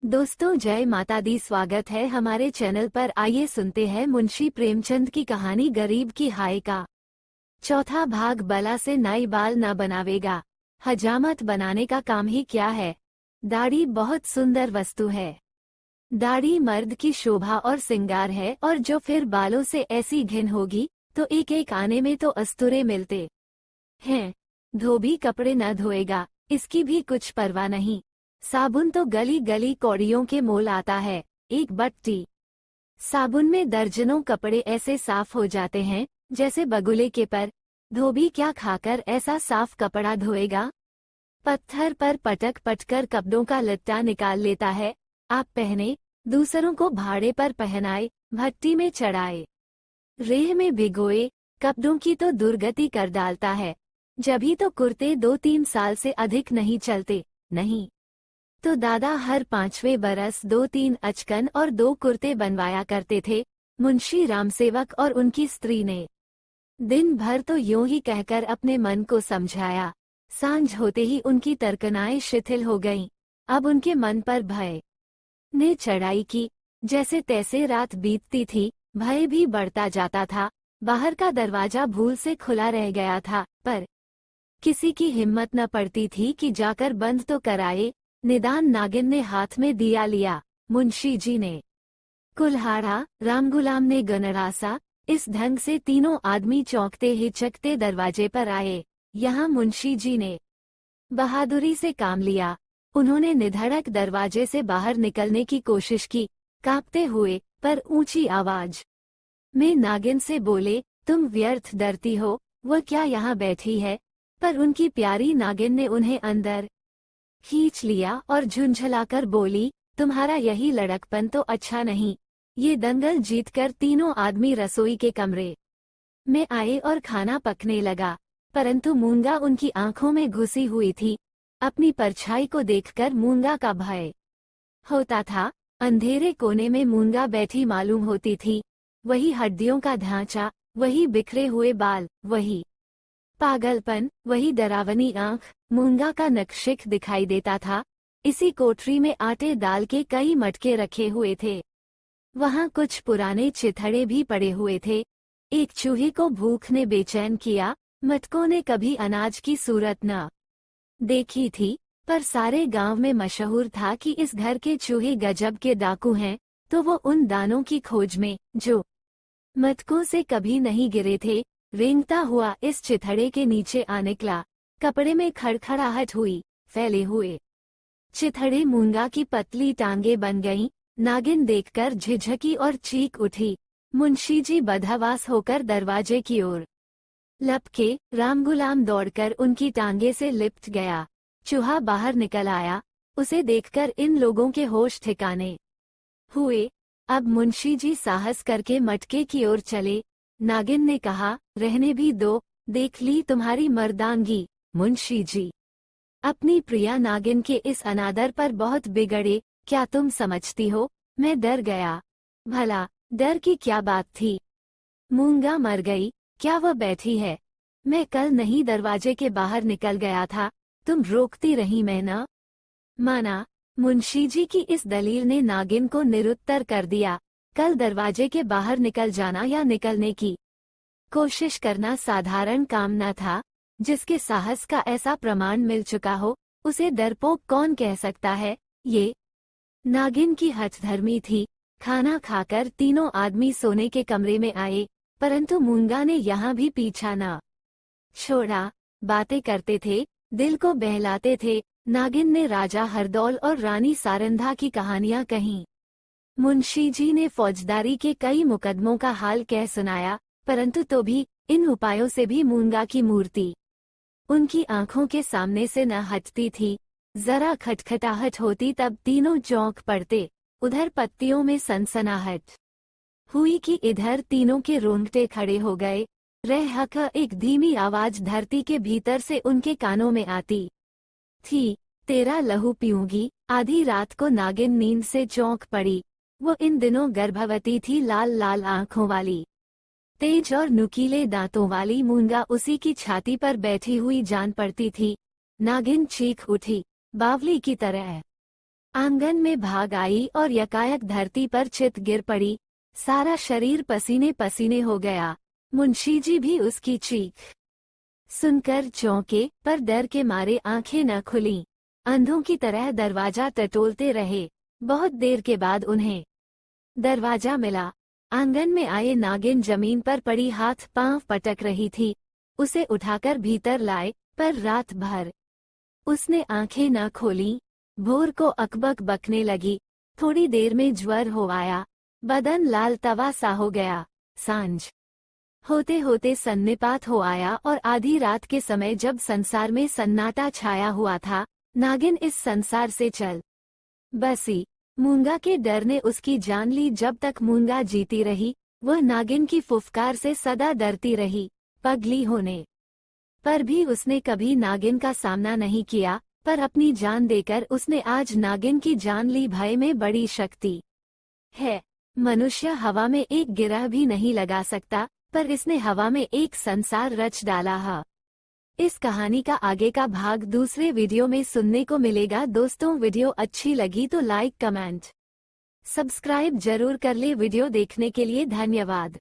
दोस्तों जय माता दी। स्वागत है हमारे चैनल पर। आइए सुनते हैं मुंशी प्रेमचंद की कहानी गरीब की हाय का चौथा भाग। बला से नाई बाल न बनावेगा, हजामत बनाने का काम ही क्या है। दाढ़ी बहुत सुंदर वस्तु है। दाढ़ी मर्द की शोभा और सिंगार है, और जो फिर बालों से ऐसी घिन होगी तो एक एक आने में तो अस्तुरे मिलते हैं। धोबी कपड़े न धोएगा, इसकी भी कुछ परवाह नहीं। साबुन तो गली गली कौड़ियों के मोल आता है। एक बट्टी साबुन में दर्जनों कपड़े ऐसे साफ हो जाते हैं जैसे बगुले के पर। धोबी क्या खाकर ऐसा साफ कपड़ा धोएगा। पत्थर पर पटक पटकर कपड़ों का लट्टा निकाल लेता है। आप पहने, दूसरों को भाड़े पर पहनाए, भट्टी में चढ़ाए, रेह में भिगोए, कपड़ों की तो दुर्गति कर डालता है। जभी तो कुर्ते 2-3 साल से अधिक नहीं चलते, नहीं तो दादा हर 5वें बरस 2-3 अचकन और 2 कुर्ते बनवाया करते थे। मुंशी रामसेवक और उनकी स्त्री ने दिन भर तो यूं ही कहकर अपने मन को समझाया। सांझ होते ही उनकी तर्कनाएं शिथिल हो गईं। अब उनके मन पर भय ने चढ़ाई की। जैसे तैसे रात बीतती थी, भय भी बढ़ता जाता था। बाहर का दरवाजा भूल से खुला रह गया था, पर किसी की हिम्मत न पड़ती थी कि जाकर बंद तो कराए। निदान नागिन ने हाथ में दिया लिया। मुंशी जी ने कुल्हाड़ा, रामगुलाम ने गनरासा। इस ढंग से तीनों आदमी चौंकते हिचकते दरवाजे पर आए। यहाँ मुंशी जी ने बहादुरी से काम लिया। उन्होंने निधड़क दरवाजे से बाहर निकलने की कोशिश की, कांपते हुए पर ऊंची आवाज में नागिन से बोले, तुम व्यर्थ डरती हो, वह क्या यहाँ बैठी है। पर उनकी प्यारी नागिन ने उन्हें अंदर खींच लिया और झुंझलाकर बोली, तुम्हारा यही लड़कपन तो अच्छा नहीं। ये दंगल जीतकर तीनों आदमी रसोई के कमरे में आए और खाना पकने लगा। परंतु मूंगा उनकी आंखों में घुसी हुई थी। अपनी परछाई को देखकर मूंगा का भय होता था। अंधेरे कोने में मूंगा बैठी मालूम होती थी। वही हड्डियों का ढांचा, वही बिखरे हुए बाल, वही पागलपन, वही डरावनी आंख। मूंगा का नक्शिख दिखाई देता था। इसी कोठरी में आटे दाल के कई मटके रखे हुए थे। वहां कुछ पुराने चिथड़े भी पड़े हुए थे। एक चूहे को भूख ने बेचैन किया। मटकों ने कभी अनाज की सूरत न देखी थी, पर सारे गांव में मशहूर था कि इस घर के चूहे गजब के डाकू हैं। तो वो उन दानों की खोज में, जो मटकों से कभी नहीं गिरे थे, रेंगता हुआ इस चिथड़े के नीचे आ निकला। कपड़े में खड़खड़ाहट हुई। फैले हुए चिथड़े मूंगा की पतली टांगे बन गईं। नागिन देखकर झिझकी और चीख उठी। मुंशी जी बदहवास होकर दरवाजे की ओर लपके। रामगुलाम दौड़कर उनकी टांगे से लिपट गया। चूहा बाहर निकल आया। उसे देखकर इन लोगों के होश ठिकाने हुए। अब मुंशी जी साहस करके मटके की ओर चले। नागिन ने कहा, रहने भी दो, देख ली तुम्हारी मर्दांगी। मुंशी जी अपनी प्रिया नागिन के इस अनादर पर बहुत बिगड़े। क्या तुम समझती हो, मैं डर गया। भला डर की क्या बात थी। मूंगा मर गई, क्या वह बैठी है। मैं कल नहीं दरवाजे के बाहर निकल गया था, तुम रोकती रही, मैं न माना। मुंशी जी की इस दलील ने नागिन को निरुत्तर कर दिया। कल दरवाजे के बाहर निकल जाना या निकलने की कोशिश करना साधारण काम न था। जिसके साहस का ऐसा प्रमाण मिल चुका हो, उसे डरपोक कौन कह सकता है। ये नागिन की हठधर्मी थी। खाना खाकर तीनों आदमी सोने के कमरे में आए, परंतु मूंगा ने यहाँ भी पीछा न छोड़ा। बातें करते थे, दिल को बहलाते थे। नागिन ने राजा हरदौल और रानी सारंधा की कहानियां कहीं। मुंशी जी ने फौजदारी के कई मुकदमों का हाल कह सुनाया, परंतु तो भी इन उपायों से भी मूंगा की मूर्ति उनकी आंखों के सामने से न हटती थी। जरा खटखटाहट होती तब तीनों चौंक पड़ते। उधर पत्तियों में सनसनाहट हुई कि इधर तीनों के रोंगटे खड़े हो गए। रह हक एक धीमी आवाज धरती के भीतर से उनके कानों में आती थी, तेरा लहू पीऊंगी। आधी रात को नागिन नींद से चौंक पड़ी। वो इन दिनों गर्भवती थी। लाल लाल आंखों वाली, तेज और नुकीले दांतों वाली मूंगा उसी की छाती पर बैठी हुई जान पड़ती थी। नागिन चीख उठी, बावली की तरह। आंगन में भाग आई और यकायक धरती पर चित गिर पड़ी। सारा शरीर पसीने पसीने हो गया। मुंशी जी भी उसकी चीख सुनकर चौंके, पर डर के मारे आंखें न खुलीं। अंधों की तरह दरवाजा टटोलते रहे। बहुत देर के बाद उन्हें दरवाजा मिला। आंगन में आए नागिन जमीन पर पड़ी हाथ पांव पटक रही थी। उसे उठाकर भीतर लाए, पर रात भर उसने आंखें न खोलीं। भोर को अकबक बकने लगी। थोड़ी देर में ज्वर हो आया। बदन लाल तवा सा हो गया। सांझ होते होते सन्निपात हो आया और आधी रात के समय जब संसार में सन्नाटा छाया हुआ था, नागिन इस संसार से चल बसी। मूंगा के डर ने उसकी जान ली। जब तक मूंगा जीती रही, वह नागिन की फुफकार से सदा डरती रही। पगली होने पर भी उसने कभी नागिन का सामना नहीं किया, पर अपनी जान देकर उसने आज नागिन की जान ली। भय में बड़ी शक्ति है। मनुष्य हवा में एक गिरह भी नहीं लगा सकता, पर इसने हवा में एक संसार रच डाला है। इस कहानी का आगे का भाग दूसरे वीडियो में सुनने को मिलेगा। दोस्तों, वीडियो अच्छी लगी तो लाइक कमेंट सब्सक्राइब जरूर कर ले। वीडियो देखने के लिए धन्यवाद।